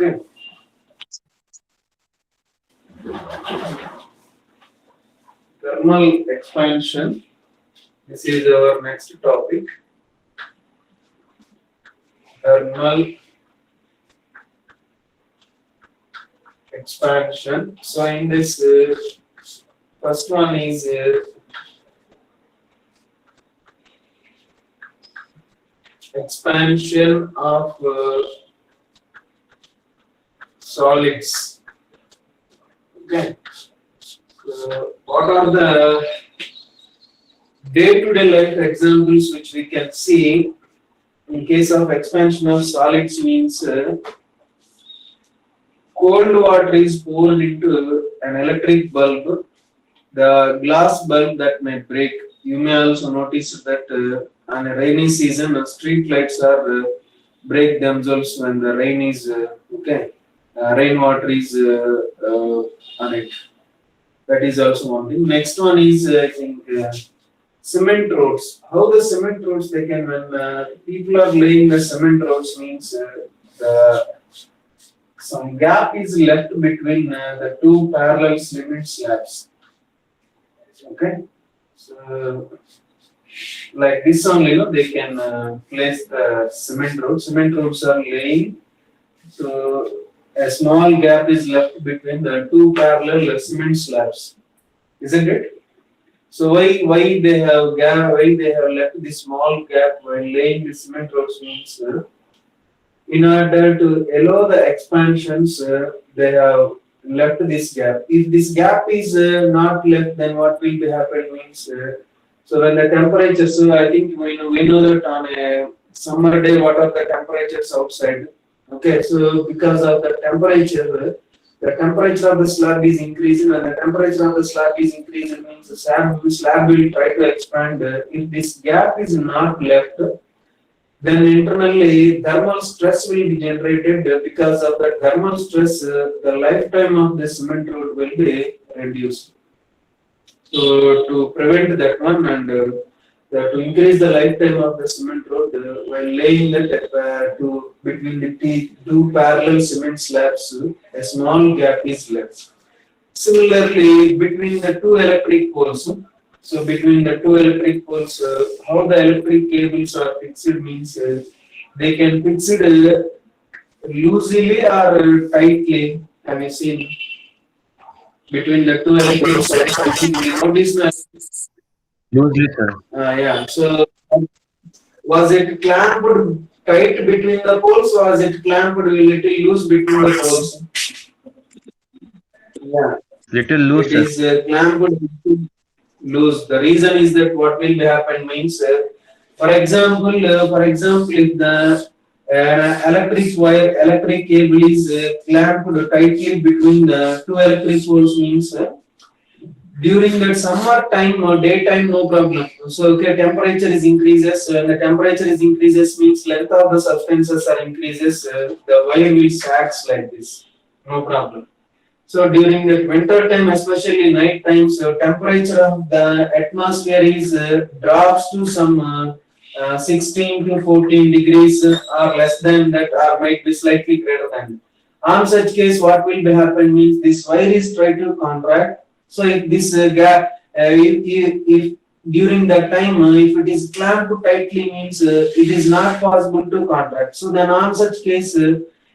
Okay. Thermal expansion. This is our next topic. Thermal expansion. So in this first one is expansion of solids. Okay. What are the day-to-day life examples which we can see in case of expansion of solids means cold water is poured into an electric bulb, the glass bulb that may break. You may also notice that on a rainy season, street lights are break themselves when the rain is rainwater is on it. That is also one thing. Next one is I think cement roads. How the cement roads they can when people are laying the cement roads means the some gap is left between the two parallel cement slabs. Okay, so like this only, they can place the cement roads. Cement roads are laying, so a small gap is left between the two parallel cement slabs, isn't it? So why they have gap? Why they have left this small gap while laying the cement roads means in order to allow the expansions, they have left this gap. If this gap is not left, then what will be happening means so when the temperatures, I think we know that on a summer day, what are the temperatures outside? Okay, so because of the temperature of the slab is increasing, and the temperature of the slab is increasing means the slab will try to expand. If this gap is not left, then internally thermal stress will be generated. Because of the thermal stress, the lifetime of the cement road will be reduced. So to prevent that one and to increase the lifetime of the cement road, while laying that between the two parallel cement slabs, a small gap is left. Similarly, between the two electric poles, so between the two electric poles, how the electric cables are fixed means they can fix it loosely or tightly. Have you seen between the two electric poles? How this? Loosely, sir. Yeah. So was it clamped tight between the poles, or was it clamped a little loose between the poles? Yeah. Little loose, It sir. is clamped loose. The reason is that what will happen means, for example, if the electric cable is clamped tightly between the two electric poles means during that summer time or daytime, no problem. So okay, temperature is increases. The temperature is increases means length of the substances are increases. The wire will sags like this, no problem. So during the winter time, especially night times, temperature of the atmosphere is drops to some 16 to 14 degrees or less than that, or might be slightly greater than. On such case, what will be happen means this wire is try to contract. So if this gap, if during that time, if it is clamped tightly means it is not possible to contract. So then on such case,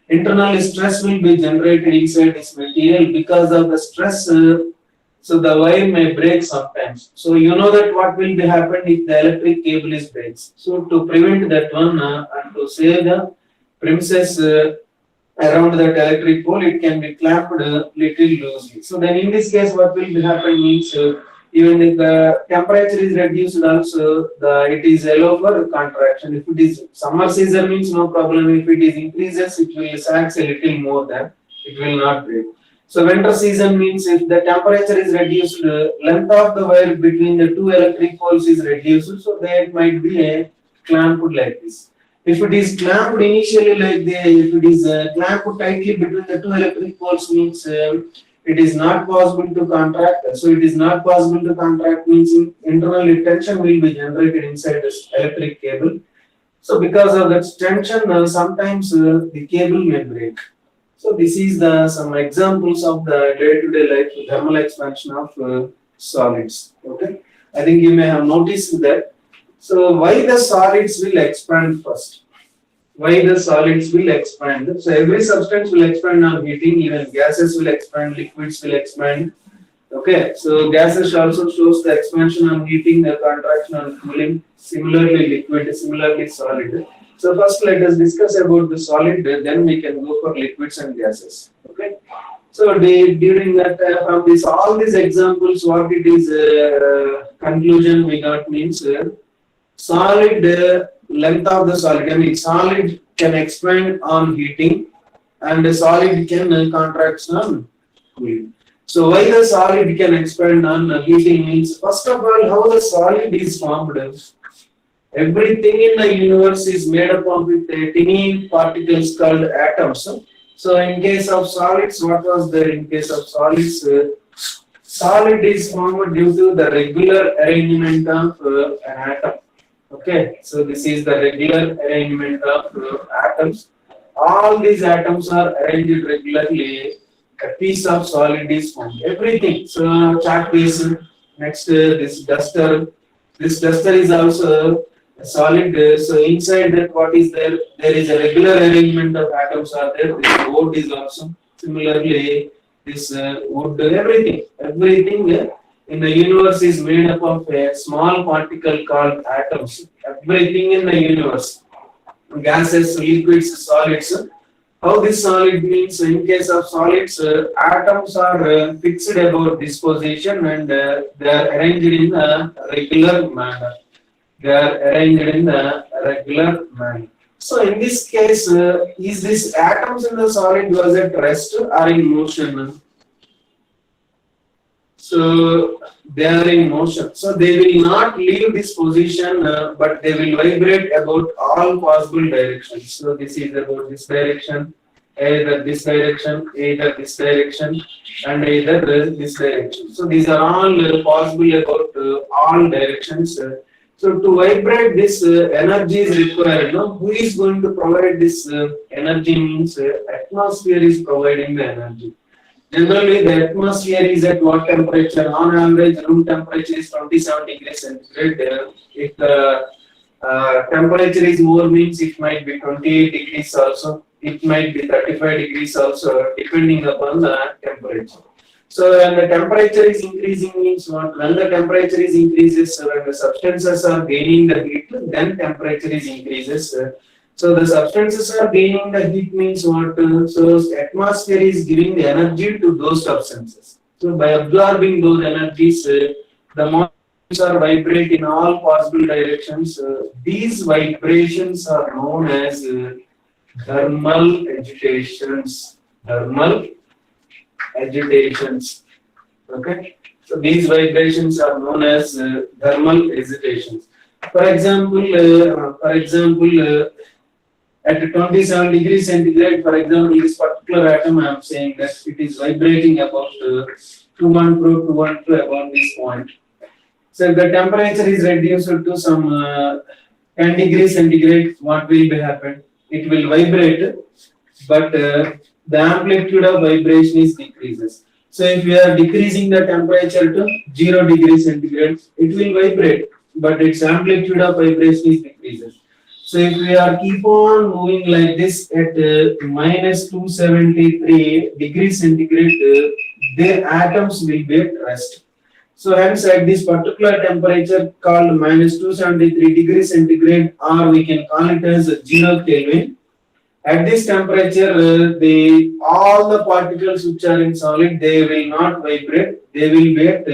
internal stress will be generated inside this material. Because of the stress, so the wire may break sometimes. So you know that what will be happen if the electric cable is breaks. So to prevent that one and to save the premises around that electric pole, it can be clamped little loosely. So then in this case, what will be happen means even if the temperature is reduced, also it is allow for contraction. If it is summer season means no problem. If it is increases, it will sags a little more than it will not break. So winter season means if the temperature is reduced, length of the wire between the two electric poles is reduced, so there might be a clamped like this. If it is clamped initially like if it is clamped tightly between the two electric poles means it is not possible to contract. So it is not possible to contract means internal tension will be generated inside this electric cable. So because of that tension, sometimes the cable may break. So this is the some examples of the day-to-day life thermal expansion of solids. Okay, I think you may have noticed that. So why the solids will expand first? Why the solids will expand? So every substance will expand on heating. Even gases will expand, liquids will expand. Okay, so gases also shows the expansion on heating, the contraction on cooling. Similarly, liquid, similarly solid. So first, let us discuss about the solid. Then we can go for liquids and gases. Okay. So during that, from this all these examples, what it is conclusion we got means solid length of the solid. I mean, solid can expand on heating, and the solid can contract on cooling. So why the solid can expand on heating means, first of all, how the solid is formed. Everything in the universe is made up of with tiny particles called atoms. So in case of solids, what was there in case of solids? Solid is formed due to the regular arrangement of an atom. Okay, so this is the regular arrangement of atoms. All these atoms are arranged regularly. A piece of solid is formed. Everything. So chalk piece. Next, this duster. This duster is also a solid. So inside that, what is there? There is a regular arrangement of atoms are there. This wood is also similarly. This wood. Everything in the universe is made up of a small particle called atoms. Everything in the universe, gases, liquids, solids. How this solid means, in case of solids, atoms are fixed about disposition, and they are arranged in a regular manner. So in this case, is this atoms in the solid was at rest or in motion? So they are in motion. So they will not leave this position, but they will vibrate about all possible directions. So this is about this direction, either this direction, and either this direction. So these are all possible about all directions. So to vibrate, this energy is required. No? Who is going to provide this energy means atmosphere is providing the energy. Generally, the atmosphere is at what temperature? On average, room temperature is 27 degrees centigrade. If the temperature is more, means it might be 28 degrees also. It might be 35 degrees also, depending upon the temperature. So when the temperature is increasing means what? When the temperature is increases, when the substances are gaining the heat, then temperature is increases. So the substances are gaining the heat means what? So atmosphere is giving the energy to those substances. So by absorbing those energies, the molecules are vibrate in all possible directions. These vibrations are known as thermal agitations. Okay. So these vibrations are known as thermal agitations. For example, at 27 degrees centigrade, for example, this particular atom, I am saying that it is vibrating about 212 about this point. So if the temperature is reduced to some 10 degrees centigrade, what will be happen? It will vibrate, but the amplitude of vibration is decreases. So if we are decreasing the temperature to 0 degrees centigrade, it will vibrate, but its amplitude of vibration is decreases. So if we are keep on moving like this at minus 273 degrees centigrade, the atoms will be at rest. So hence at this particular temperature called minus 273 degrees centigrade, or we can call it as 0 Kelvin. At this temperature, all the particles which are in solid, they will not vibrate, they will be at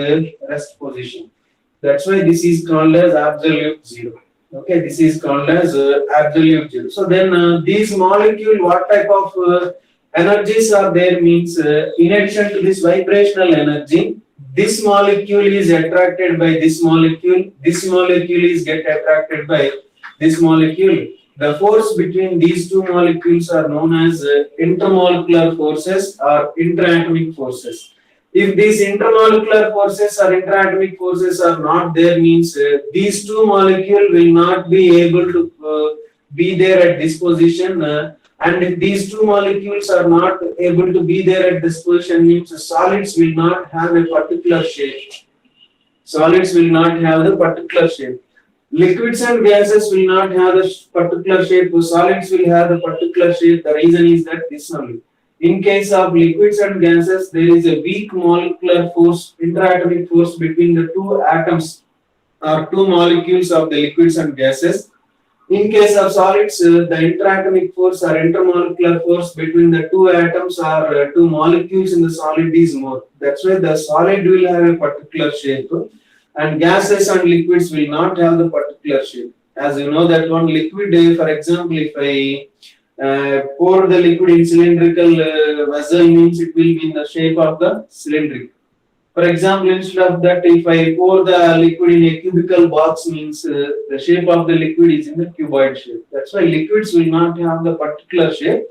rest position. That's why this is called as absolute zero. Okay, this is called as absolute zero. So then these molecule, what type of energies are there means, in addition to this vibrational energy, this molecule is attracted by this molecule is get attracted by this molecule. The force between these two molecules are known as intermolecular forces or interatomic forces. If these intermolecular forces or interatomic forces are not there means these two molecules will not be able to be there at this position. And if these two molecules are not able to be there at this position, means the solids will not have a particular shape. Solids will not have the particular shape. Liquids and gases will not have the particular shape. Solids will have the particular shape. The reason is that this only. In case of liquids and gases, there is a weak molecular force, interatomic force between the two atoms or two molecules of the liquids and gases. In case of solids, the interatomic force or intermolecular force between the two atoms or two molecules in the solid is more. That's why the solid will have a particular shape and gases and liquids will not have the particular shape. As you know that one liquid, for example, if I pour the liquid in cylindrical vessel, means it will be in the shape of the cylindrical. For example, instead of that, if I pour the liquid in a cubical box, means the shape of the liquid is in the cuboid shape. That's why liquids will not have the particular shape.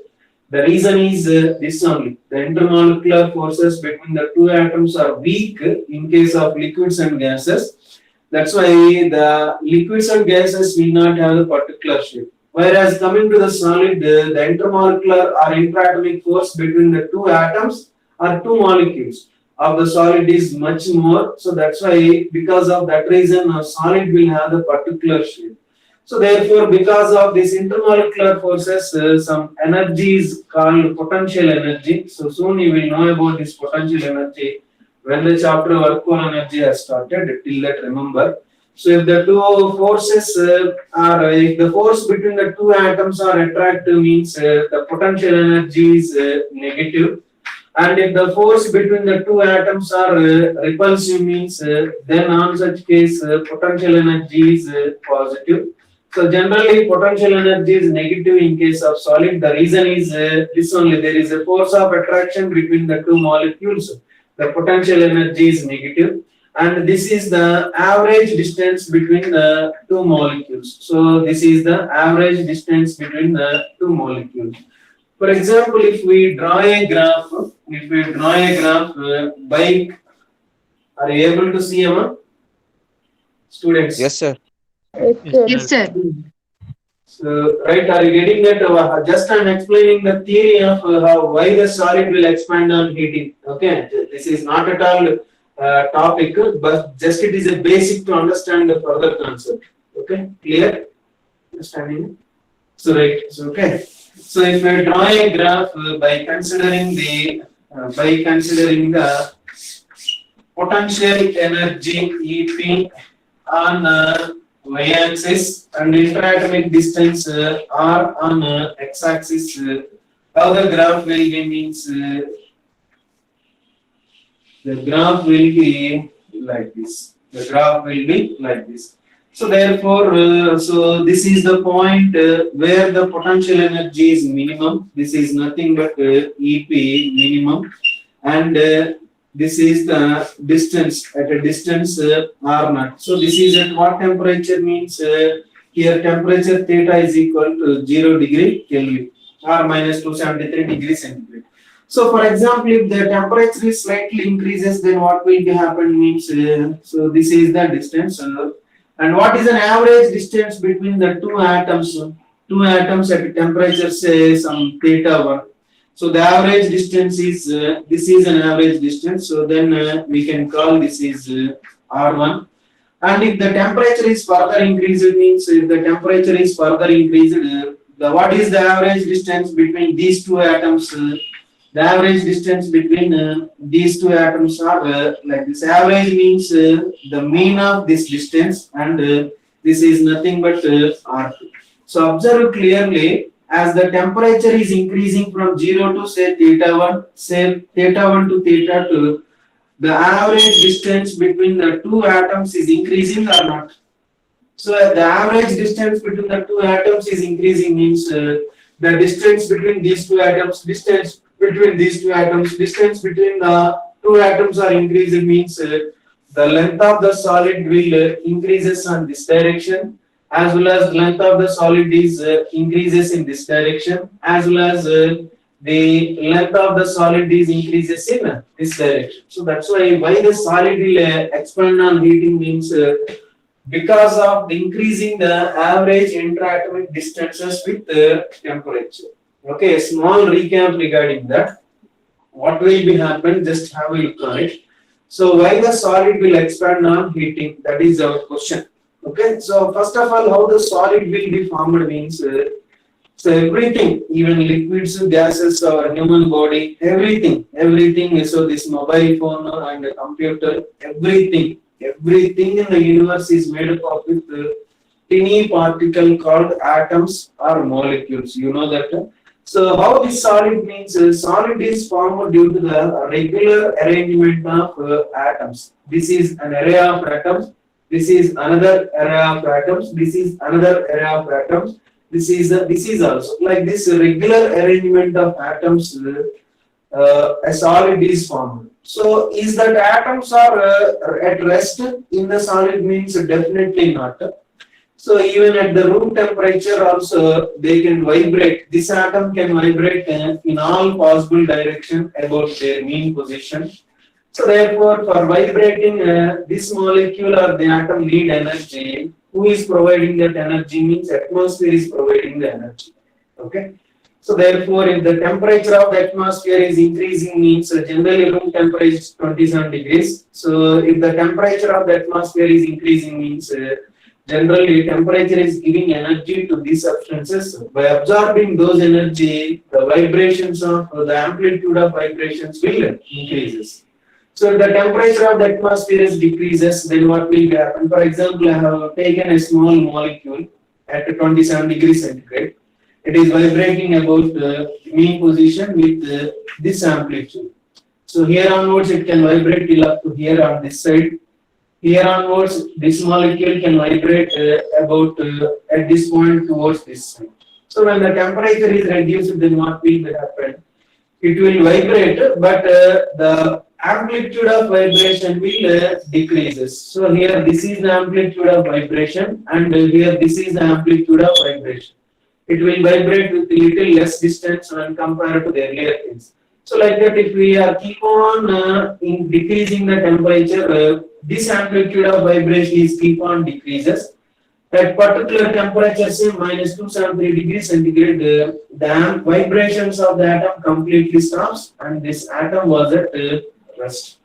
The reason is this only. The intermolecular forces between the two atoms are weak in case of liquids and gases. That's why the liquids and gases will not have the particular shape. Whereas coming to the solid, the intermolecular or interatomic force between the two atoms or two molecules of the solid is much more. So that's why, because of that reason, a solid will have the particular shape. So therefore, because of these intermolecular forces, some energy is called potential energy. So soon you will know about this potential energy when the chapter work on energy has started. Till that, remember. So if the two forces if the force between the two atoms are attractive, means the potential energy is negative. And if the force between the two atoms are repulsive, means then on such case potential energy is positive. So generally potential energy is negative in case of solid. The reason is this only. There is a force of attraction between the two molecules. The potential energy is negative. And this is the average distance between the two molecules. So this is the average distance between the two molecules. For example, if we draw a graph, by, are you able to see, Amma? Students? Yes, sir. Yes, sir. So, right, are you getting that? Just I'm explaining the theory of why the solid will expand on heating. Okay, this is not at all topic, but just it is a basic to understand the further concept. Okay, clear? Understanding? So, right, so, okay. So if we draw a graph by considering the potential energy EP on y-axis and interatomic distance R on x-axis, how the graph will be, means the graph will be like this. The graph will be like this. So therefore, so this is the point where the potential energy is minimum. This is nothing but EP minimum, and this is the distance at a distance R0. So this is at what temperature, means here temperature theta is equal to 0 degree Kelvin or minus 273 degrees centigrade. So for example, if the temperature is slightly increases, then what will be happen, means so this is the distance. And what is an average distance between the two atoms? Two atoms at a temperature, say some theta 1. So the average distance is this is an average distance. So then we can call this is R1. And if the temperature is further increased, means if the temperature is further increased, what is the average distance between these two atoms? The average distance between these two atoms are like this. Average means the mean of this distance, and this is nothing but R2. So observe clearly, as the temperature is increasing from 0 to say theta 1, say theta 1 to theta 2, the average distance between the two atoms is increasing or not? So the average distance between the two atoms is increasing, means the distance between these two atoms, distance between the two atoms are increasing, means the length of the solid will increases on this direction, as well as length of the solid is increases in this direction, as well as the length of the solid is increases in this direction. So that's why the solid will expand on heating, means because of the increasing the average interatomic distances with temperature. Okay, a small recap regarding that. What will be happen? Just have a look on it. So why the solid will expand on heating? That is our question. Okay, so first of all, how the solid will be formed means so everything, even liquids, gases, our human body, everything. So this mobile phone and the computer, everything in the universe is made up of with tiny particle called atoms or molecules. You know that. So how this solid means solid is formed due to the regular arrangement of atoms. This is an array of atoms. This is another array of atoms. This is another array of atoms. This is also like this regular arrangement of atoms. A solid is formed. So is that atoms are at rest in the solid means definitely not. So even at the room temperature also they can vibrate. This atom can vibrate in all possible direction about their mean position. So therefore for vibrating this molecule or the atom need energy. Who is providing that energy means atmosphere is providing the energy. Okay. So therefore if the temperature of the atmosphere is increasing means generally room temperature is 27 degrees. So if the temperature of the atmosphere is increasing means generally temperature is giving energy to these substances. By absorbing those energy, the vibrations of the amplitude of vibrations will increases. So if the temperature of the atmosphere is decreases, then what will happen? For example, I have taken a small molecule at 27 degrees centigrade. It is vibrating about the mean position with this amplitude. So here onwards it can vibrate till up to here on this side. Here onwards, this molecule can vibrate about at this point towards this side. So when the temperature is reduced, then what will happen? It will vibrate, but the amplitude of vibration will decreases. So here this is the amplitude of vibration, and here this is the amplitude of vibration. It will vibrate with a little less distance when compared to the earlier things. So like that, if we are keep on decreasing the temperature, this amplitude of vibration is keep on decreases. At particular temperature, say minus 273 degrees centigrade, the vibrations of the atom completely stops, and this atom was at rest.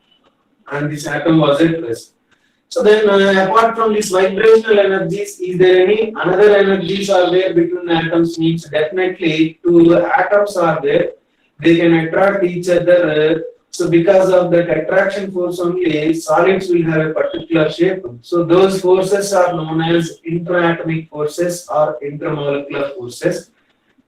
So then, apart from these vibrational energies, is there any another energies are there between the atoms? Means definitely two atoms are there. They can attract each other. So because of that attraction force only, solids will have a particular shape. So those forces are known as intraatomic forces or intermolecular forces.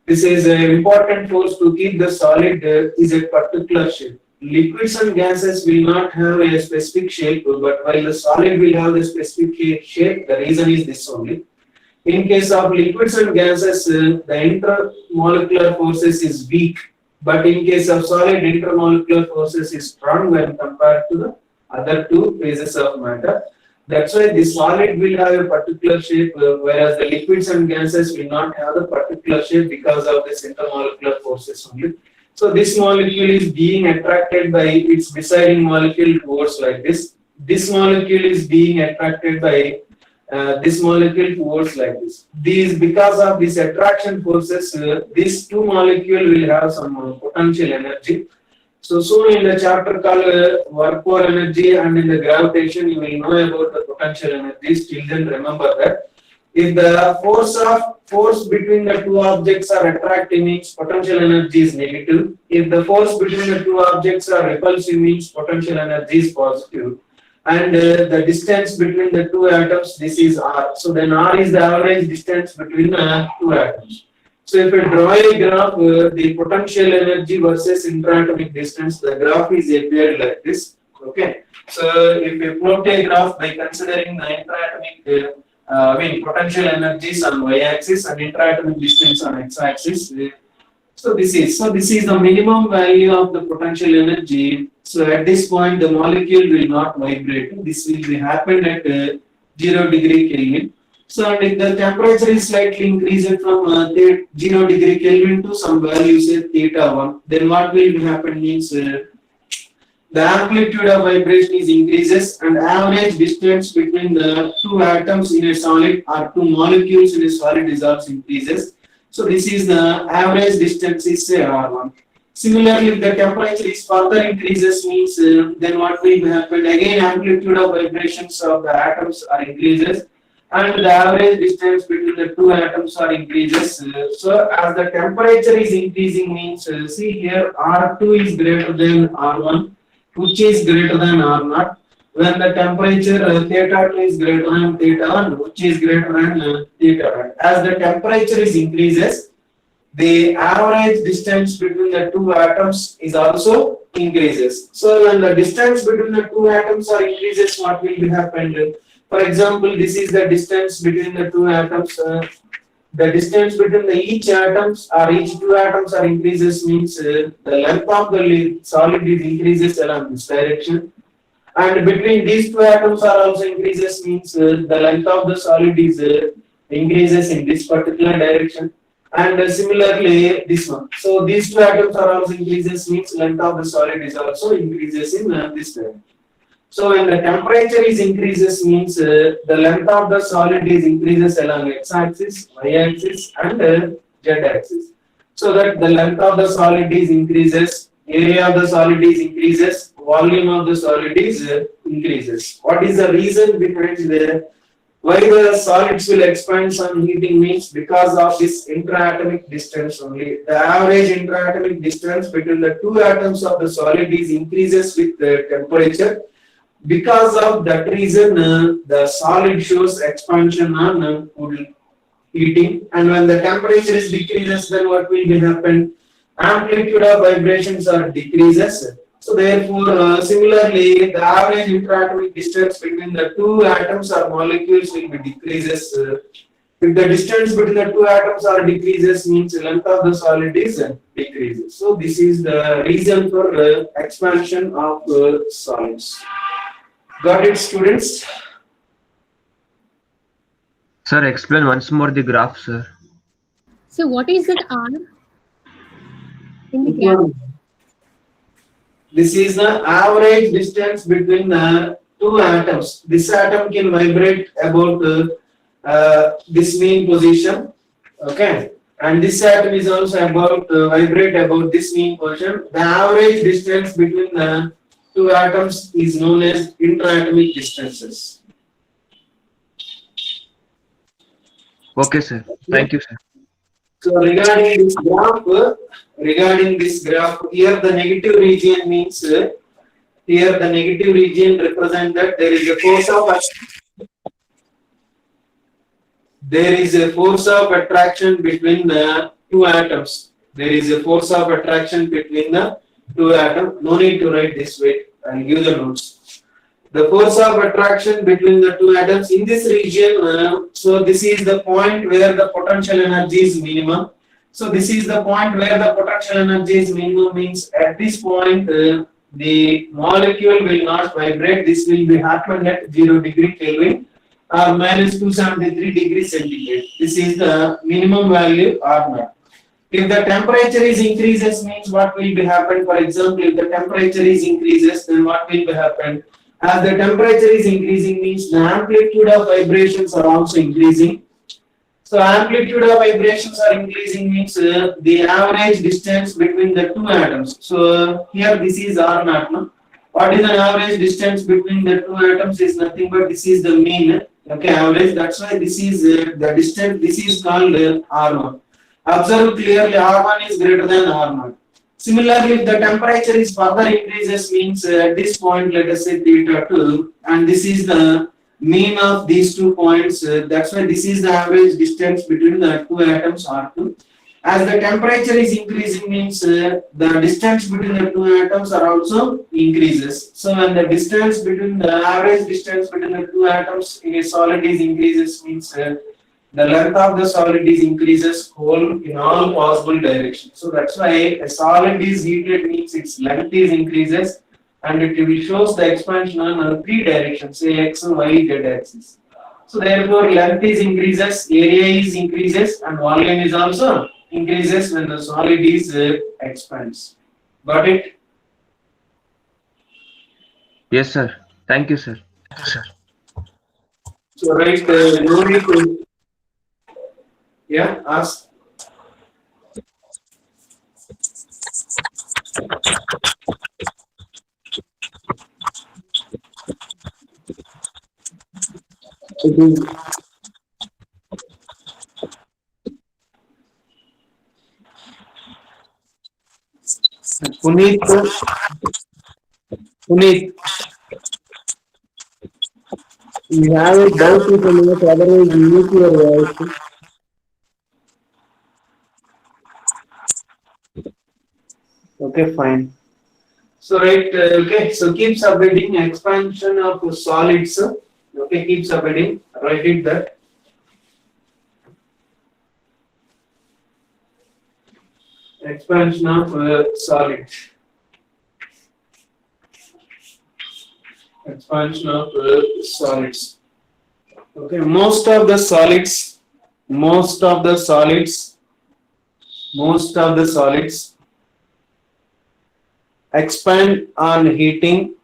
This is an important force to keep the solid is a particular shape. Liquids and gases will not have a specific shape, but while the solid will have the specific shape, the reason is this only. In case of liquids and gases, the intermolecular forces is weak. But in case of solid, intermolecular forces is strong when compared to the other two phases of matter. That's why the solid will have a particular shape, whereas the liquids and gases will not have the particular shape because of this intermolecular forces only. So this molecule is being attracted by its deciding molecule towards like this. This molecule is being attracted by this molecule towards like this. These because of these attraction forces, these two molecules will have some potential energy. So soon in the chapter called work for energy and in the gravitation, you will know about the potential energies. Till then, remember that if the force between the two objects are attractive, means potential energy is negative. If the force between the two objects are repulsive, means potential energy is positive. And the distance between the two atoms, this is r. So then r is the average distance between two atoms. So if you draw a graph, the potential energy versus interatomic distance, the graph is appeared like this. Okay. So if you plot a graph by considering the interatomic, potential energies on y-axis and interatomic distance on x-axis. So this is the minimum value of the potential energy. So at this point, the molecule will not vibrate. This will be happen at 0 degree Kelvin. So and if the temperature is slightly increased from 0 degree Kelvin to some value say theta 1, then what will happen means the amplitude of vibration is increases and average distance between the two atoms in a solid or two molecules in a solid is also increases. So this is the average distance is R1. Similarly, if the temperature is further increases means then what will happen? Again, amplitude of vibrations of the atoms are increases, and the average distance between the two atoms are increases. So as the temperature is increasing means see here R2 is greater than R1, which is greater than R0. When the temperature theta 2 is greater than theta 1, which is greater than theta 1. As the temperature is increases, the average distance between the two atoms is also increases. So when the distance between the two atoms are increases, what will be happened? For example, this is the distance between the two atoms. The distance between the each atoms or each two atoms are increases means the length of the solid is increases along this direction. And between these two atoms are also increases means the length of the solid is increases in this particular direction. And similarly this one. So these two atoms are also increases means length of the solid is also increases in this direction. So when the temperature is increases means the length of the solid is increases along x-axis, y-axis and z-axis. So that the length of the solid is increases, area of the solid is increases, volume of the solid is increases. What is the reason behind the why the solids will expand on heating means because of this interatomic distance only. The average interatomic distance between the two atoms of the solid is increases with the temperature. Because of that reason, the solid shows expansion on heating, and when the temperature is decreases, then what will be happen? Amplitude of vibrations are decreases. So therefore, similarly, the average interatomic distance between the two atoms or molecules will be decreases. If the distance between the two atoms are decreases, means length of the solid is decreases. So this is the reason for expansion of solids. Got it, students? Sir, explain once more the graph, sir. So what is that R in the graph? This is the average distance between the two atoms. This atom can vibrate about this mean position, okay, and this atom is also about vibrate about this mean position. The average distance between the two atoms is known as interatomic distances. Okay, sir. Thank you, sir. So regarding this graph, here the negative region means here the negative region represents that there is a force of attraction between the two atoms. There is a force of attraction between the two atoms. No need to write this way. I'll give the notes. The force of attraction between the two atoms in this region, so this is the point where the potential energy is minimum. So this is the point where the potential energy is minimum means at this point the molecule will not vibrate. This will be happened at 0 degree Kelvin or minus 273 degrees centigrade. This is the minimum value R0. If the temperature is increases means what will be happen? For example, if the temperature is increases, then what will be happen? As the temperature is increasing means the amplitude of vibrations are also increasing. So amplitude of vibrations are increasing means the average distance between the two atoms. So here this is R0. No? What is an average distance between the two atoms is nothing but this is the mean. Okay, average. That's why this is the distance. This is called R1. Observe clearly R1 is greater than R0. Similarly, if the temperature is further increases means at this point, let us say theta 2, and this is the mean of these 2 points. That's why this is the average distance between the two atoms R2. As the temperature is increasing means the distance between the two atoms are also increases. So when the distance between the average distance between the two atoms in a solid is increases means the length of the solid is increases whole in all possible directions. So that's why a solid is heated means its length is increases and it will shows the expansion on 3 directions, say x, y, z axis. So therefore length is increases, area is increases and volume is also increases when the solid is expands. Got it? Yes, sir. Thank you, sir. So right, no need to, yeah, ask. It is Puneet. Puneet, you have a doubt with the note, otherwise mute your voice. Okay, fine. So right, okay, so keep subheading expansion of solids. Okay, keep subheading. Write it that. Expansion of solids. Expansion of solids. Okay, most of the solids, most of the solids, most of the solids expand on heating.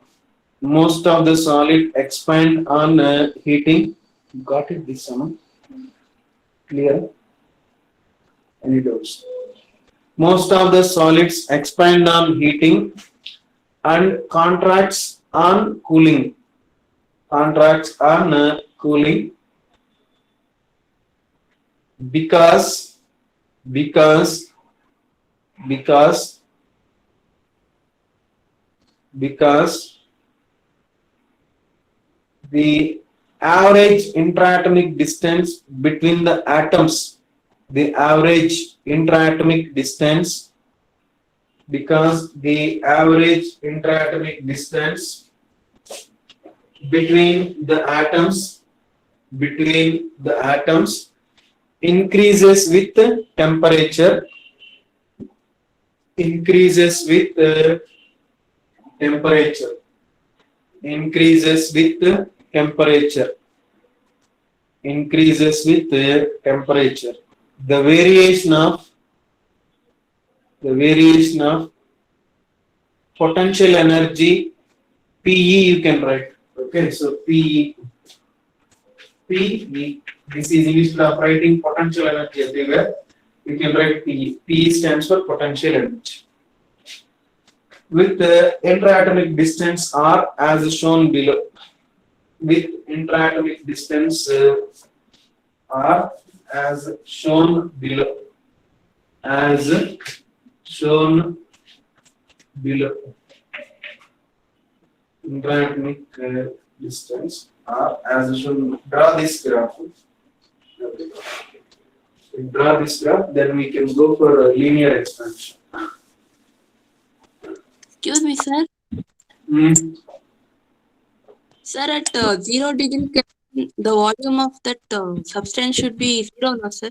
Most of the solid expand on heating. Got it? This one clear? Any doubts? Most of the solids expand on heating and contracts on cooling. Contracts on cooling because because because because the average interatomic distance between the atoms, the average interatomic distance, because the average interatomic distance between the atoms, between the atoms increases with temperature, increases with temperature, increases with temperature, increases with temperature. The variation of potential energy PE you can write. Okay, so PE. This is instead of writing potential energy everywhere, you can write PE. PE stands for potential energy. With the interatomic distance R as shown below. With interatomic distance R as shown below. As shown below. Interatomic distance R as shown. Draw this graph. Draw this graph, then we can go for a linear expansion. Excuse me, sir. Sir, at 0 degree Kelvin, the volume of that substance should be 0, no, sir?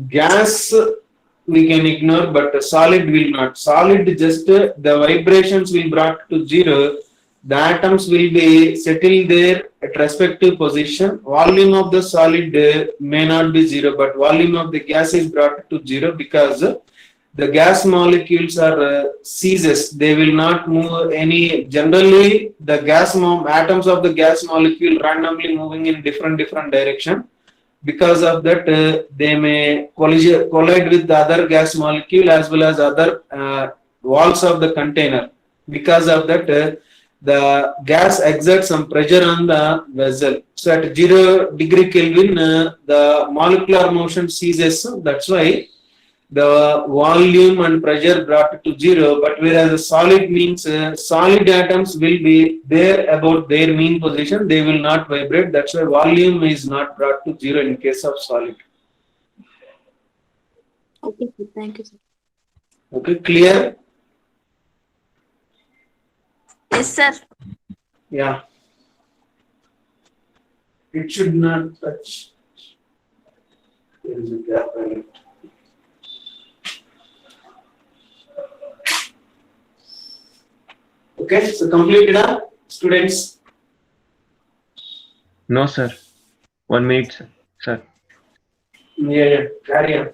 Gas we can ignore, but solid will not. Solid just the vibrations will brought to 0. The atoms will be settled there at respective position. Volume of the solid may not be 0, but volume of the gas is brought to 0 because the gas molecules are seizes. They will not move any. Generally, the atoms of the gas molecule randomly moving in different direction. Because of that, they may collide with the other gas molecule as well as other walls of the container. Because of that, the gas exerts some pressure on the vessel. So at 0 degree Kelvin, the molecular motion ceases. That's why the volume and pressure brought to 0. But whereas a solid means solid atoms will be there about their mean position. They will not vibrate. That's why volume is not brought to 0 in case of solid. Okay, sir. Thank you, sir. Okay, clear? Yes, sir. Yeah. It should not touch. There is a gap in it. Okay, so completed, students. No, sir. 1 minute, sir. Yeah, carry on.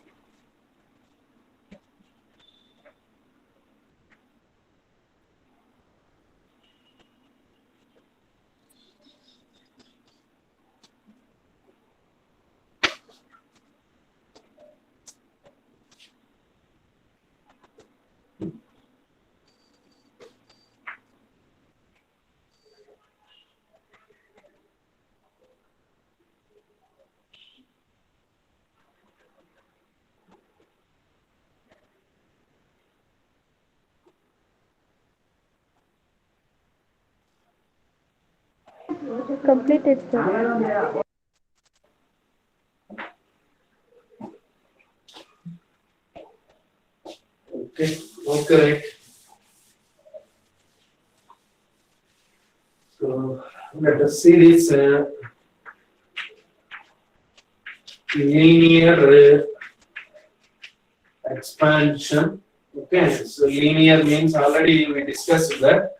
Completed, sir. Okay, okay, right. So let us see this linear expansion. Okay, so linear means already we discussed that.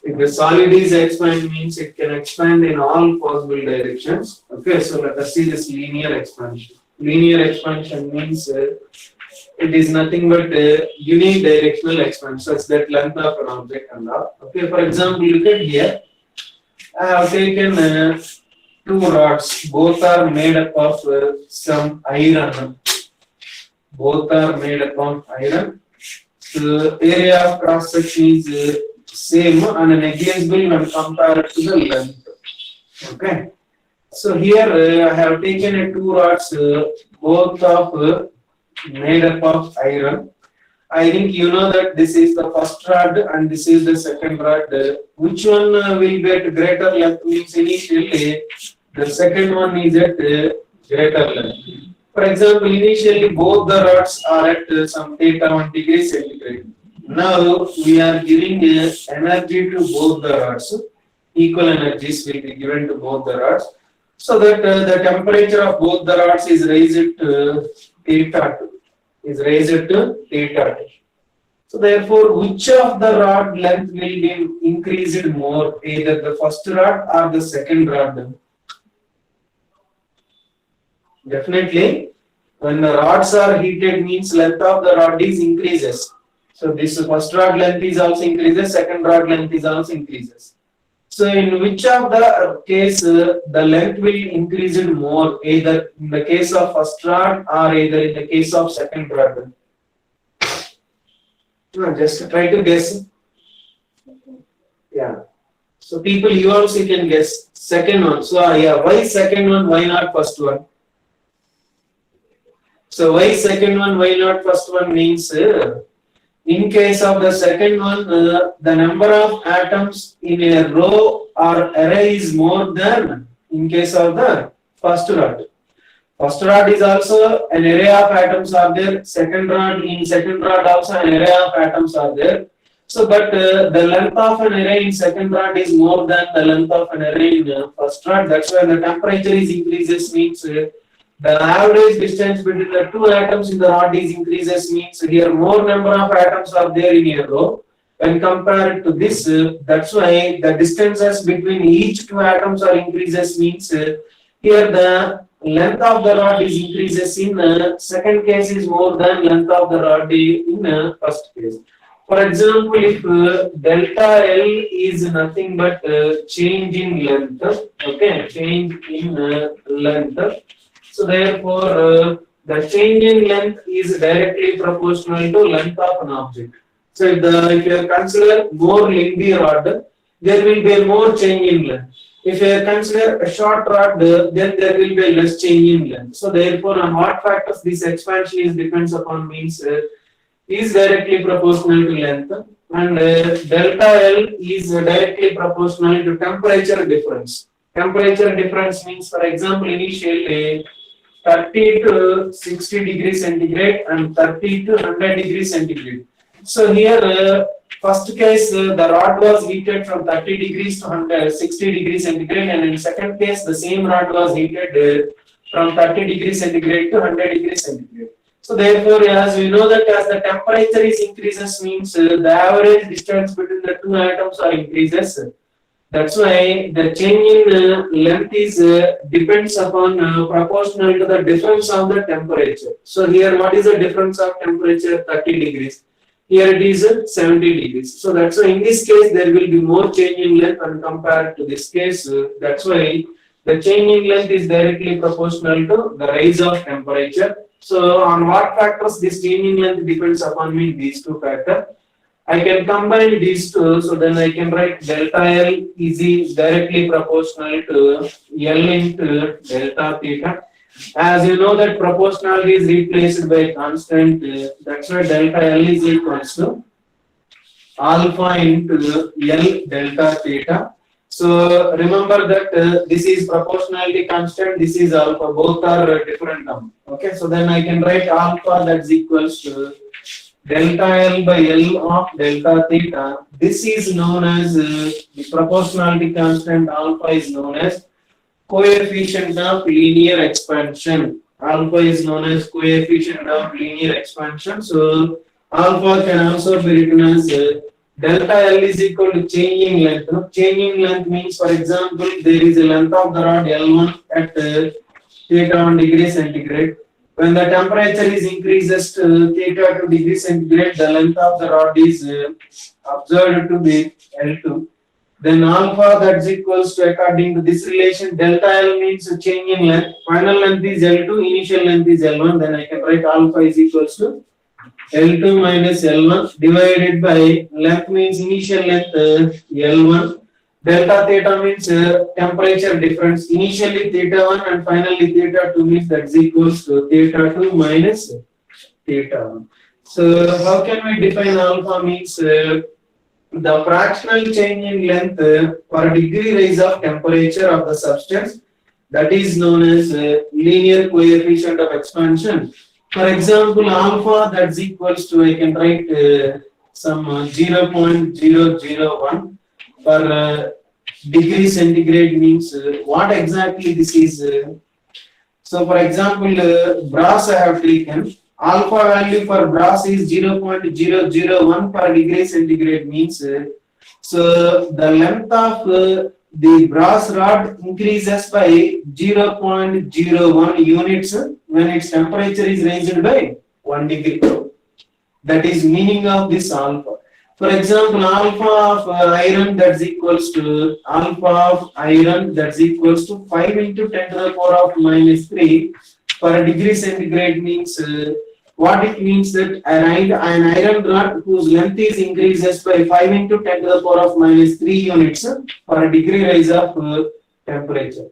If the solid is expand means it can expand in all possible directions. Okay, so let us see this linear expansion. Linear expansion means it is nothing but unidirectional expansion, such that length of an object and all. Okay, for example, look at here. I have taken two rods. Both are made up of some iron. Both are made up of iron. The area of cross section is same and negligible when compared to the length. Okay. So here I have taken two rods, both of made up of iron. I think you know that this is the first rod and this is the second rod. Which one will get greater length means initially the second one is at greater length. For example, initially both the rods are at some theta 1 degree centigrade. Now we are giving energy to both the rods. Equal energies will be given to both the rods, so that the temperature of both the rods is raised to theta 2. Is raised to theta 2. So therefore, which of the rod length will be increased more, either the first rod or the second rod? Definitely, when the rods are heated means length of the rod is increases. So this first rod length is also increases, second rod length is also increases. So in which of the case the length will increase it more, either in the case of first rod or either in the case of second rod? Just try to guess. Yeah. So people, you also can guess second one. So yeah, why second one? Why not first one? So why second one? Why not first one means. In case of the second one, the number of atoms in a row or array is more than in case of the first rod. First rod is also an array of atoms are there. Second rod also an array of atoms are there. So, but the length of an array in second rod is more than the length of an array in first rod. That's why the temperature is increases means. The average distance between the two atoms in the rod is increases means here more number of atoms are there in a row. When compared to this, that's why the distances between each two atoms are increases means here the length of the rod is increases in second case is more than length of the rod in first case. For example, if delta L is nothing but change in length, okay, change in length. So therefore, the change in length is directly proportional to length of an object. So if you consider more lengthy rod, there will be more change in length. If you consider a short rod, then there will be less change in length. So therefore, on what factors this expansion is depends upon means is directly proportional to length, and delta L is directly proportional to temperature difference. Temperature difference means, for example, initially 30 to 60 degrees centigrade and 30 to 100 degrees centigrade. So here, first case, the rod was heated from 30 degrees to 60 degrees centigrade, and in second case, the same rod was heated from 30 degrees centigrade to 100 degrees centigrade. So therefore, as we know that as the temperature is increases means the average distance between the two atoms are increases. That's why the change in length is depends upon proportional to the difference of the temperature. So here, what is the difference of temperature? 30 degrees. Here it is 70 degrees. So that's why in this case there will be more change in length when compared to this case. That's why the change in length is directly proportional to the rise of temperature. So on what factors this change in length depends upon me, these two factors. I can combine these two, so then I can write delta L is directly proportional to L into delta theta. As you know that proportionality is replaced by constant, that's why delta L is equals to alpha into L delta theta. So remember that this is proportionality constant, this is alpha, both are different term. Okay, so then I can write alpha that's equals to delta L by L of delta theta. This is known as the proportionality constant. Alpha is known as coefficient of linear expansion. Alpha is known as coefficient of linear expansion. So alpha can also be written as delta L is equal to changing length. No? Changing length means, for example, there is a length of the rod L1 at theta 1 degree centigrade. When the temperature is increases to theta 2 degree centigrade, the length of the rod is observed to be L2. Then alpha that's equals to, according to this relation, delta L means a change in length. Final length is L2, initial length is L1. Then I can write alpha is equals to L2 minus L1 divided by length means initial length L1. Delta theta means temperature difference. Initially theta 1 and finally theta 2 means that's equals to theta 2 minus theta 1. So how can we define alpha means the fractional change in length per degree rise of temperature of the substance, that is known as linear coefficient of expansion. For example, alpha that's equals to, I can write some 0.001 per degree centigrade means what exactly this is. So for example, brass I have taken. Alpha value for brass is 0.001 per degree centigrade means so the length of the brass rod increases by 0.01 units when its temperature is raised by 1 degree. That is meaning of this alpha. For example, alpha of iron that's equals to 5 into 10 to the power of minus 3 per degree centigrade means what it means that an iron rod whose length is increases by 5 into 10 to the power of minus 3 units per degree rise of temperature.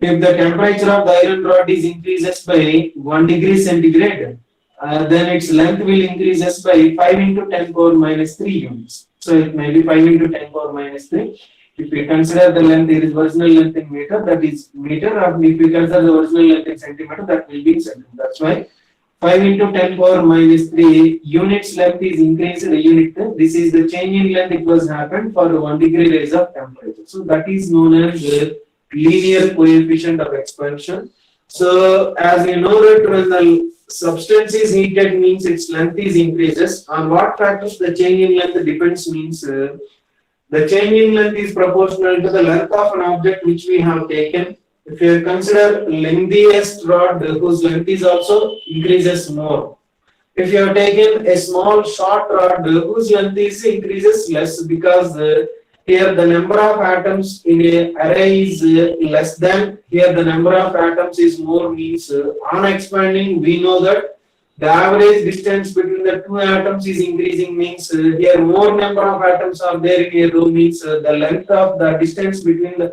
If the temperature of the iron rod is increases by 1 degree centigrade, then its length will increases by 5 into 10 power minus 3 units. So it may be 5 into 10 power minus 3. If we consider the length, there is original length in meter, that is meter, or if we consider the original length in centimeter, that will be in centimeter. That's why 5 into 10 power minus 3 units length is increased a unit. This is the change in length it was happened for 1 degree rise of temperature. So that is known as linear coefficient of expansion. So as we know that when the substance is heated means its length is increases. On what factors the change in length depends means the change in length is proportional to the length of an object which we have taken. If you consider lengthiest rod whose length is also increases more. If you have taken a small short rod whose length is increases less because here the number of atoms in a array is less than, here the number of atoms is more means on expanding we know that the average distance between the two atoms is increasing means here more number of atoms are there in a row means the length of the distance between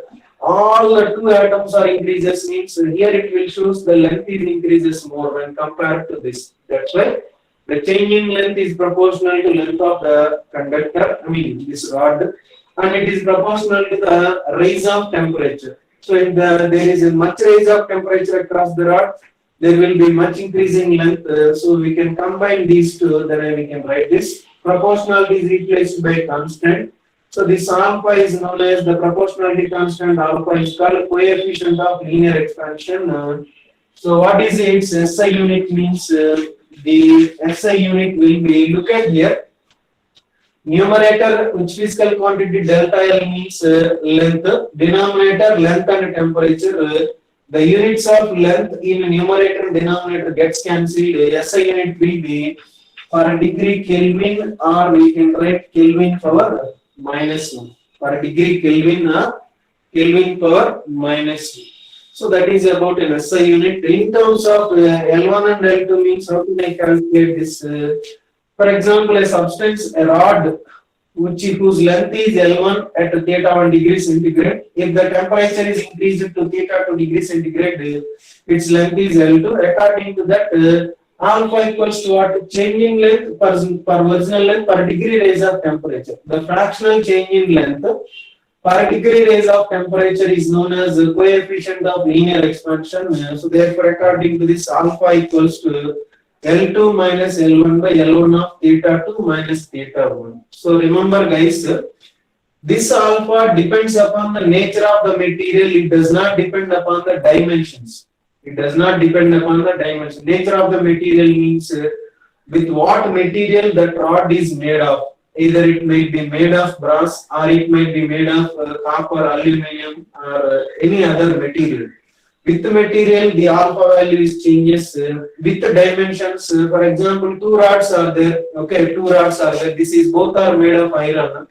all the two atoms are increases means here it will shows the length is increases more when compared to this. That's why the change in length is proportional to length of the conductor, this rod, and it is proportional to the rise of temperature. So if there is a much rise of temperature across the rod, there will be much increase in length. So we can combine these two, then we can write this. Proportionality is replaced by constant. So this alpha is known as the proportionality constant. Alpha is called coefficient of linear expansion. So what is its SI unit means the SI unit will be, look at here, numerator which physical quantity delta L means length, denominator length and temperature. The units of length in numerator and denominator gets cancelled. SI unit will be for a degree Kelvin, or we can write Kelvin power minus 1 for a degree Kelvin, Kelvin power minus 2. So that is about an SI unit. In terms of L1 and L2 means how can I calculate this? For example, a substance, a rod whose length is L1 at theta 1 degree centigrade. If the temperature is increased to theta 2 degree centigrade, its length is L2. According to that, alpha equals to what? Changing length per original length per degree rise of temperature. The fractional change in length per degree rise of temperature is known as the coefficient of linear expansion. So therefore, according to this, alpha equals to L2 minus L1 by L1 of theta 2 minus theta 1. So remember guys, this alpha depends upon the nature of the material. It does not depend upon the dimensions. It does not depend upon the dimension. Nature of the material means with what material that rod is made of. Either it may be made of brass or it may be made of copper, aluminum or any other material. With the material, the alpha value is changes. With the dimensions, for example, two rods are there. Okay, two rods are there. This is both are made of iron.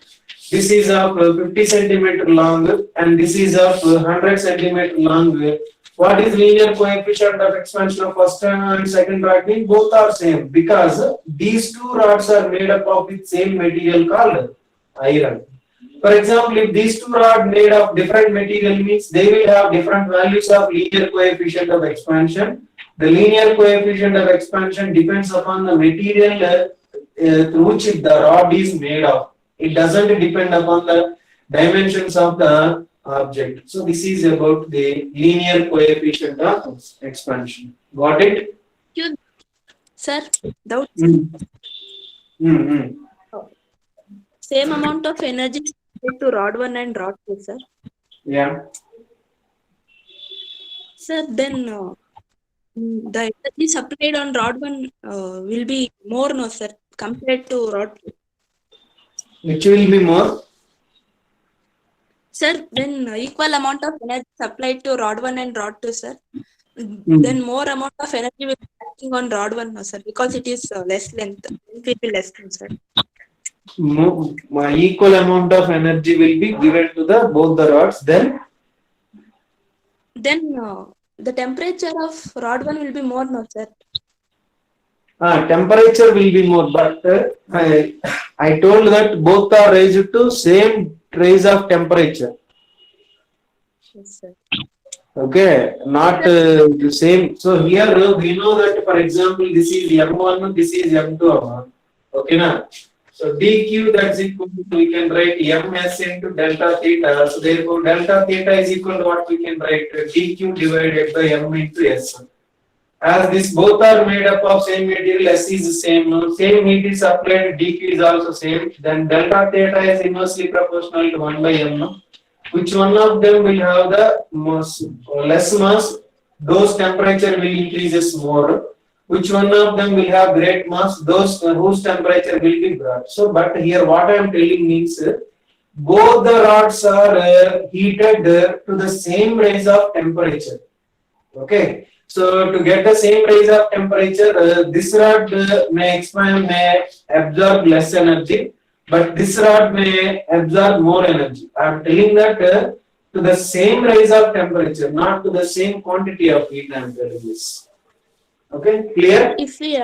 This is of 50 centimeter long and this is of 100 centimeter long. What is linear coefficient of expansion of first and second rod? Means both are same because these two rods are made up of the same material called iron. For example, if these two rods made of different material means they will have different values of linear coefficient of expansion. The linear coefficient of expansion depends upon the material through which the rod is made of. It doesn't depend upon the dimensions of the object. So this is about the linear coefficient of expansion. Got it? Sir, doubt. Same amount of energy to rod 1 and rod 2, sir. Yeah. Sir, then the energy supplied on rod 1 will be more, no, sir, compared to rod 2. Which will be more? Sir, when equal amount of energy supplied to rod 1 and rod 2, sir, then more amount of energy will be acting on rod 1, no, sir, because it is less length. It will be less length, sir. Equal amount of energy will be given to the both the rods. Then the temperature of rod 1 will be more, no, sir. Temperature will be more, but I told that both are raised to same rise of temperature. Yes, sir. Okay, not the same. So here we know that, for example, this is M1, this is M2. Okay, na? So dq that's equal to, we can write ms into delta theta. So therefore delta theta is equal to what we can write dq divided by m into s. As this both are made up of same material, S is the same. Same heat is applied, dq is also same. Then delta theta is inversely proportional to 1 by m. Which one of them will have the less mass? Those temperature will increases more. Which one of them will have great mass? Those whose temperature will be broad. So, but here what I am telling means both the rods are heated to the same rise of temperature. Okay. So to get the same rise of temperature, this rod may expand, may absorb less energy, but this rod may absorb more energy. I am telling that to the same rise of temperature, not to the same quantity of heat. I am telling this. Okay, clear? If we,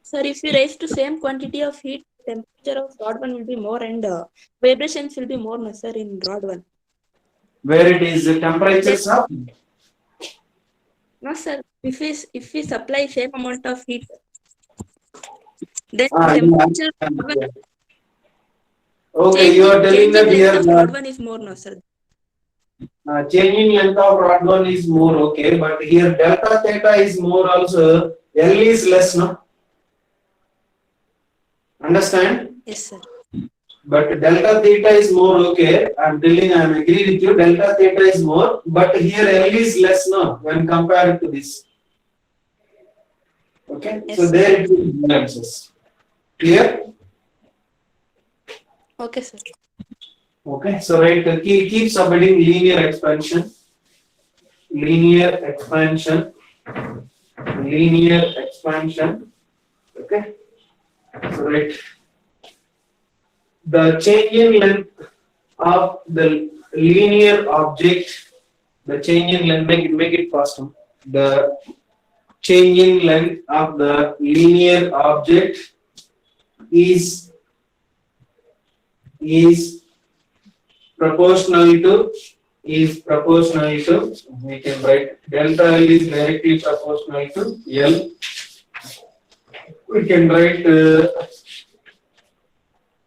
sir, if we raise to same quantity of heat, temperature of rod 1 will be more and vibrations will be more, no, sir, in rod 1. Where it is the temperatures of? No, sir. If we supply same amount of heat, then temperature. Yeah. Okay, you are telling that here rod 1 is more, no, sir. Changing length of rod 1 is more, okay, but here delta theta is more also. L is less, no? Understand? Yes, sir. But delta theta is more, okay. I am agree with you. Delta theta is more, but here L is less, no, when compared to this. Okay, yes, so sir. there it will be answers. Clear? Okay, sir. Okay, so right, keep submitting linear expansion. Linear expansion. Okay, so right. The changing length of the linear object, the changing length, make it faster. The changing length of the linear object is proportional to, we can write delta L is directly proportional to L. We can write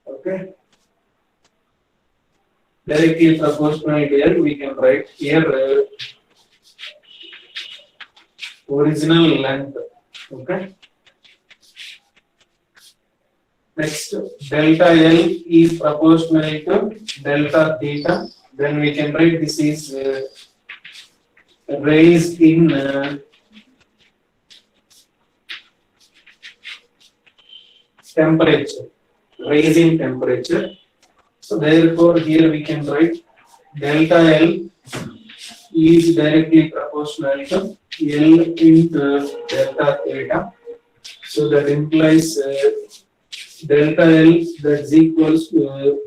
okay. directly proportional to L, we can write here original length. Okay. Next, delta L is proportional to delta theta. Then we can write this is raised in temperature, raise in temperature. So therefore here we can write delta L is directly proportional to L into delta theta. So that implies delta L that's equals to,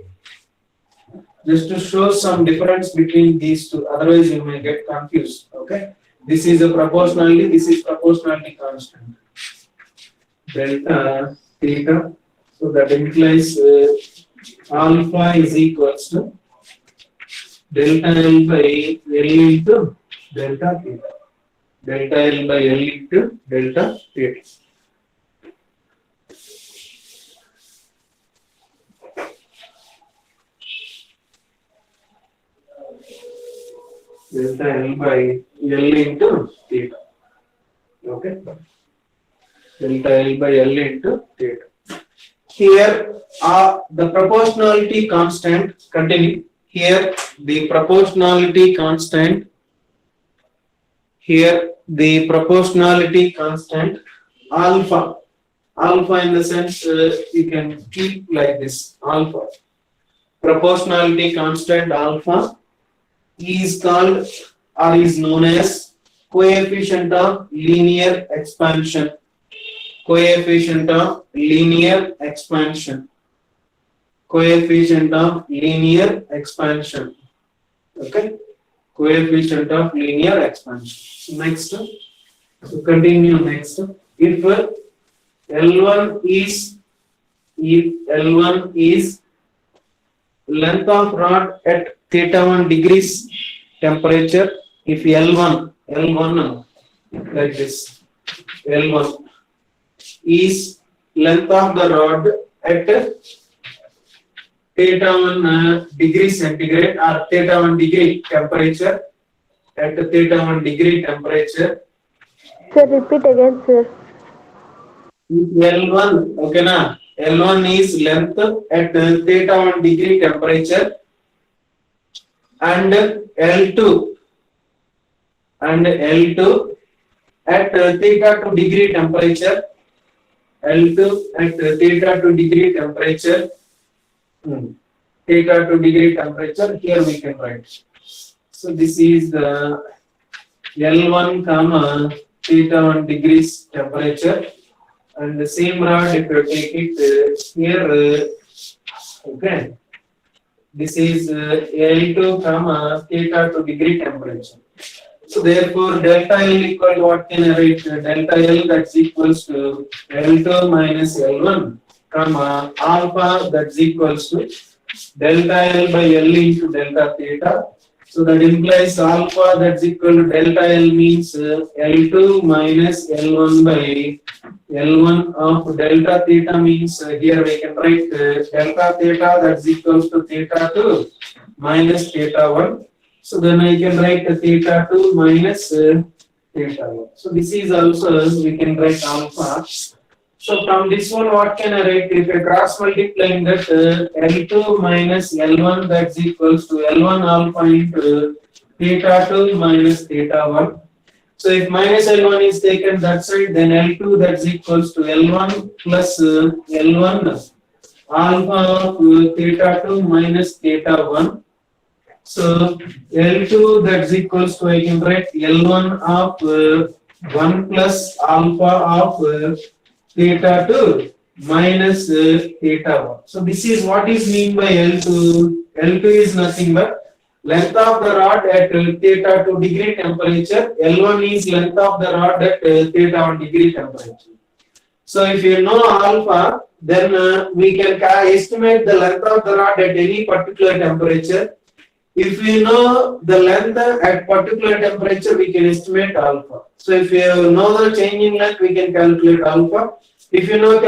just to show some difference between these two, otherwise you may get confused. Okay, this is a proportionality, this is proportionality constant, delta theta. So that implies alpha is equals to delta L by L into delta theta, delta L by L into delta theta. Delta L by L into theta. Okay. Delta L by L into theta. Here the proportionality constant, continue. Here the proportionality constant, here the proportionality constant alpha. Alpha in the sense you can keep like this, alpha. Proportionality constant alpha is called or is known as coefficient of linear expansion. Coefficient of linear expansion. Coefficient of linear expansion. Okay. Coefficient of linear expansion. Next. So continue next. If L1 is length of rod at theta 1 degrees temperature, if L1 like this, L1 is length of the rod at theta 1 degree centigrade or theta 1 degree temperature, at theta 1 degree temperature. Sir, repeat again, sir. L1, okay na? L1 is length at theta 1 degree temperature, and L2 at theta 2 degree temperature. L2 at theta 2 degree temperature. Theta 2 degree temperature. Here we can write. So this is the L1 comma theta 1 degrees temperature, and the same rod if you take it here. Okay. This is L2 comma theta 2 degree temperature. So therefore delta L equal to what can I write? Delta L that's equals to L2 minus L1 comma alpha that's equals to delta L by L into delta theta. So that implies alpha that's equal to delta L means L2 minus L1 by L1 of delta theta means here we can write delta theta that's equals to theta 2 minus theta 1. So then I can write theta 2 minus theta 1. So this is also we can write alpha. So from this one what can I write? If I cross multiplying that L2 minus L1 that's equals to L1 alpha into theta 2 minus theta 1. So if minus L1 is taken that side, then L2 that's equals to L1 plus L1 alpha of theta 2 minus theta 1. So L2 that's equals to I can write L1 of 1 plus alpha of theta 2 minus theta 1. So this is what is mean by L2. L2 is nothing but length of the rod at theta 2 degree temperature. L1 is length of the rod at theta 1 degree temperature. So if you know alpha, then we can estimate the length of the rod at any particular temperature. If we know the length at particular temperature, we can estimate alpha. So if you know the change in length, we can calculate alpha. If you know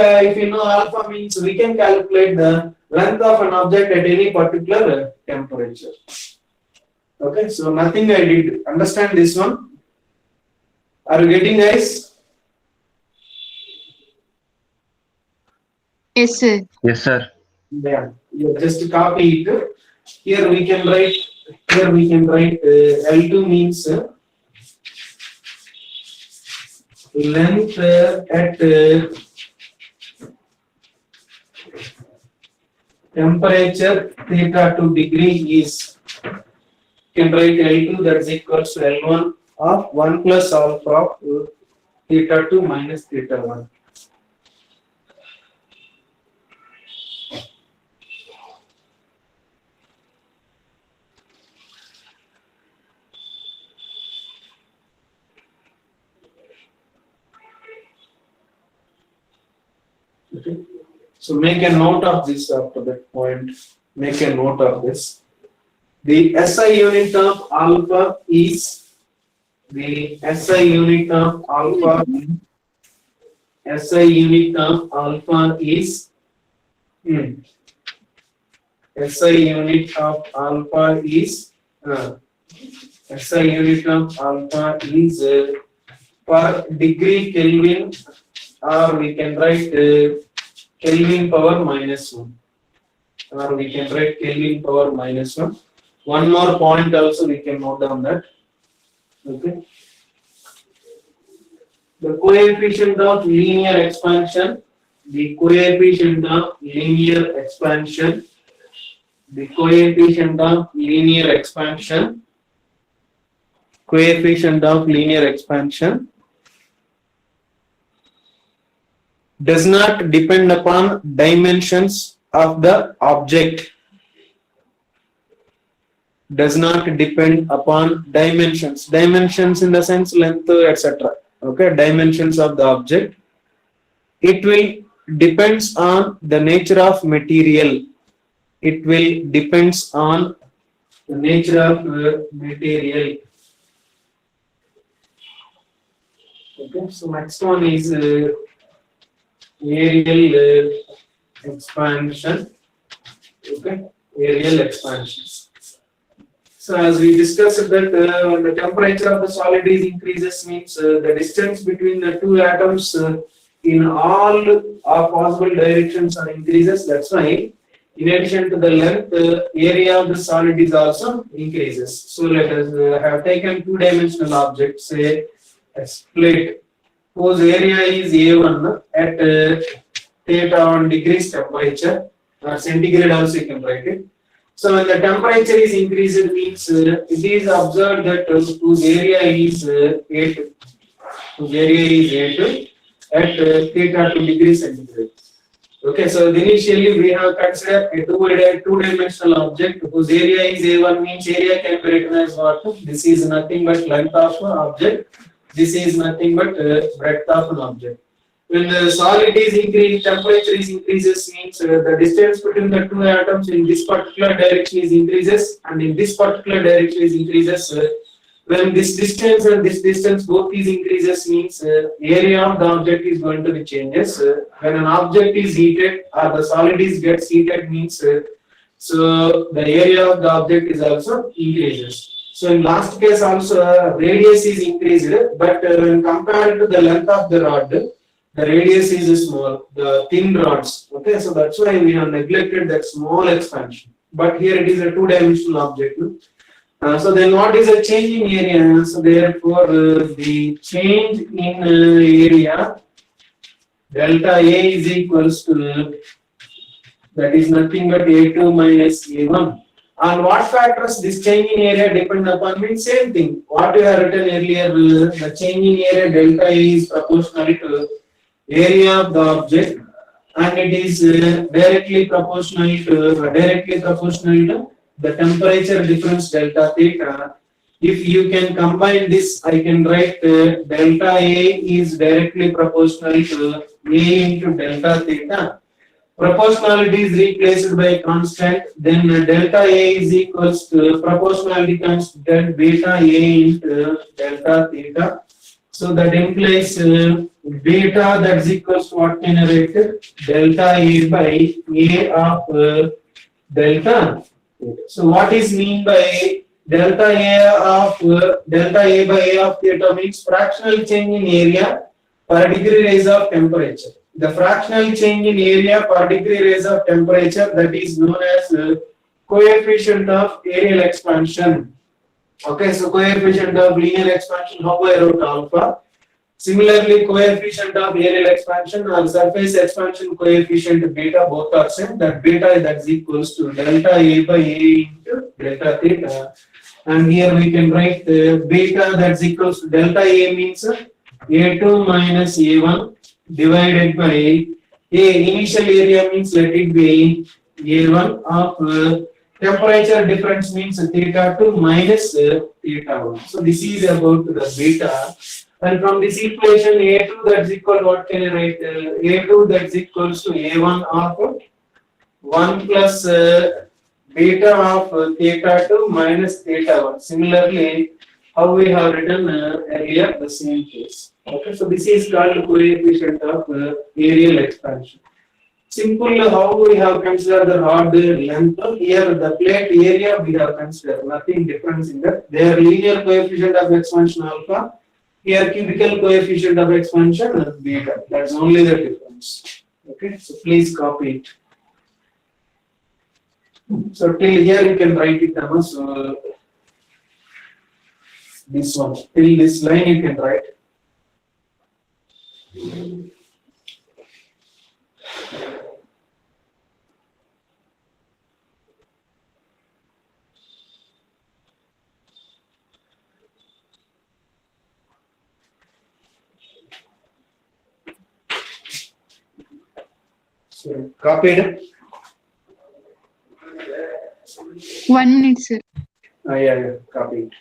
alpha means we can calculate the length of an object at any particular temperature. Okay, so nothing I did. Understand this one? Are you getting, guys? Yes, sir. Yes, sir. Yeah, just copy it. Here we can write. L2 means length at temperature theta 2 degree is. You can write L2 that is equals to L1 of 1 plus alpha of theta 2 minus theta 1. Okay. So make a note of this after that point. Make a note of this. The SI unit of alpha is SI unit of alpha is SI unit of alpha is per degree Kelvin, or we can write Kelvin power minus 1, or we can write Kelvin power minus 1. One more point also we can note down that. Okay. The coefficient of linear expansion, does not depend upon dimensions of the object. Does not depend upon dimensions in the sense length, etc. Okay, dimensions of the object. It will depends on the nature of material. Okay, so next one is areal expansion. Okay, areal expansions. So as we discussed that when the temperature of the solid is increases means the distance between the two atoms in all possible directions are increases. That's why in addition to the length, area of the solid is also increases. So let us have taken two-dimensional object, say a plate whose area is A1 at theta 1 degrees temperature, or centigrade also you can write it. So when the temperature is increased means it is observed that whose area is A2. At theta 2 degrees centigrade. Okay, so initially we have considered a two-dimensional object whose area is A1 means area can be written as what? This is nothing but length of an object. This is nothing but breadth of an object. When the solid is increased, temperature is increases means the distance between the two atoms in this particular direction is increases, and in this particular direction is increases. When this distance and this distance both is increases means area of the object is going to be changes. When an object is heated or the solid is gets heated means so the area of the object is also increases. So in last case also radius is increased, but when compared to the length of the rod, the radius is small, the thin rods. Okay, so that's why we have neglected that small expansion. But here it is a two-dimensional object. So then what is a change in area? So therefore the change in area delta A is equals to, that is nothing but A2 minus A1. On what factors this change in area depend upon means same thing. What we have written earlier, the change in area delta A is proportional to area of the object, and it is directly proportional to the temperature difference delta theta. If you can combine this, I can write delta A is directly proportional to A into delta theta. Proportionality is replaced by a constant, then delta A is equals to proportionality constant beta A into delta theta. So that implies beta that's equals to what can I write? Delta A by A of delta. So what is mean by delta A by A of theta means fractional change in area per degree rise of temperature. The fractional change in area per degree rise of temperature, that is known as coefficient of areal expansion. Okay, so coefficient of linear expansion, how I wrote alpha. Similarly, coefficient of areal expansion or surface expansion coefficient beta, both are same. That beta that's equals to delta A by A into delta theta. And here we can write beta that's equals to delta A means A2 minus A1 divided by A initial area means let it be A1 of temperature difference means theta 2 minus theta 1. So this is about the beta. And from this equation A2 that's equal, what can I write? A2 that's equals to A1 of 1 plus beta of theta 2 minus theta 1. Similarly, how we have written earlier the same case. Okay, so this is called coefficient of areal expansion. Simple how we have considered the rod length. Here the plate area we have considered, nothing difference in that. Their linear coefficient of expansion alpha. Here cubical coefficient of expansion is beta. That's only the difference. Okay, so please copy it. So till here you can write it down. So this one till this line you can write. So copied. 1 minute, sir. Yeah, copied.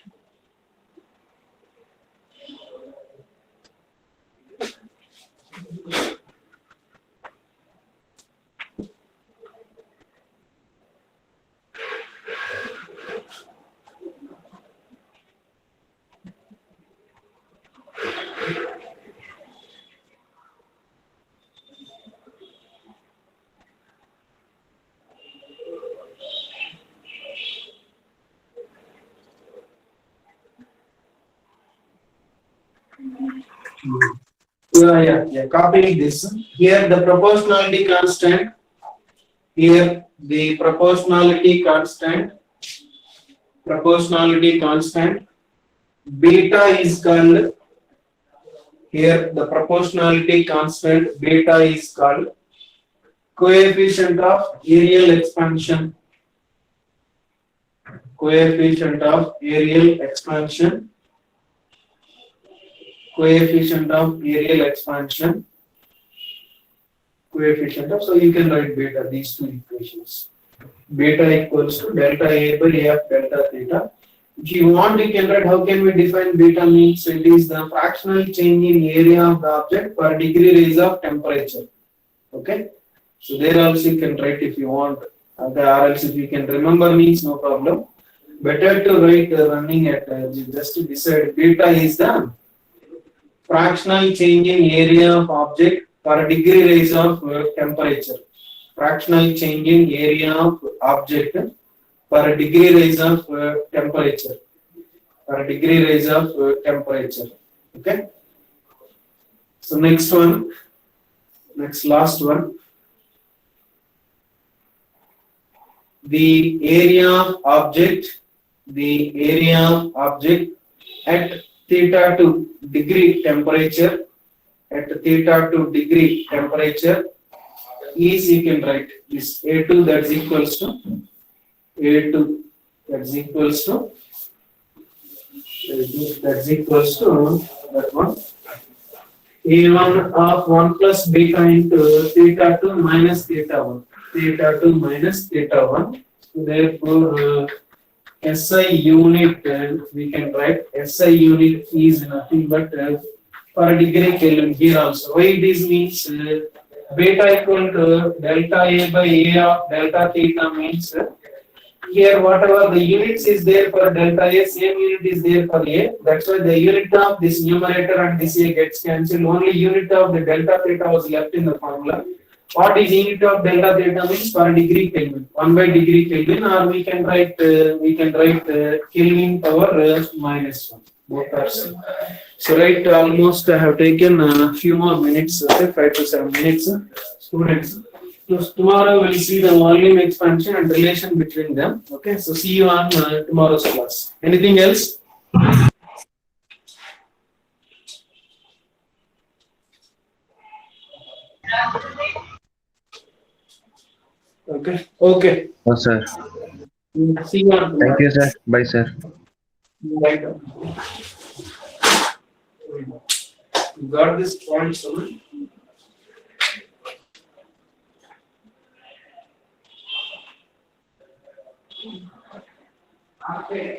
Copying this. Here the proportionality constant. Here the proportionality constant. Beta is called. Here the proportionality constant beta is called coefficient of areal expansion. Coefficient of areal expansion. Coefficient of areal expansion. Coefficient of, so you can write beta, these two equations. Beta equals to delta A by A of delta theta. If you want, you can write how can we define beta means it is the fractional change in area of the object per degree rise of temperature. Okay. So there also you can write if you want. Or else if you can remember means no problem. Better to write running at just to decide beta is the fractional change in area of object per degree rise of temperature. Fractional change in area of object per degree rise of temperature. Per degree rise of temperature. Okay. So next one. Last one. The area of object. At theta 2 degree temperature, is, you can write this A2 that's equals to that one. A1 of 1 plus beta into theta 2 minus theta 1. So therefore, SI unit, we can write SI unit is nothing but per degree Kelvin here also. Why this means beta equal to delta A by A of delta theta means here whatever the units is there for delta A, same unit is there for A. That's why the unit of this numerator and this A gets cancelled. Only unit of the delta theta was left in the formula. What is unit of delta theta means per degree Kelvin, 1 by degree Kelvin, or we can write Kelvin power -1. Both are same. So right, almost I have taken a few more minutes, 5 to 7 minutes, students. So tomorrow we'll see the volume expansion and relation between them. Okay, so see you on tomorrow's class. Anything else? Okay. Okay. Oh, sir. See you on tomorrow. Thank you, sir. Bye, sir. Right. You got this point, so okay.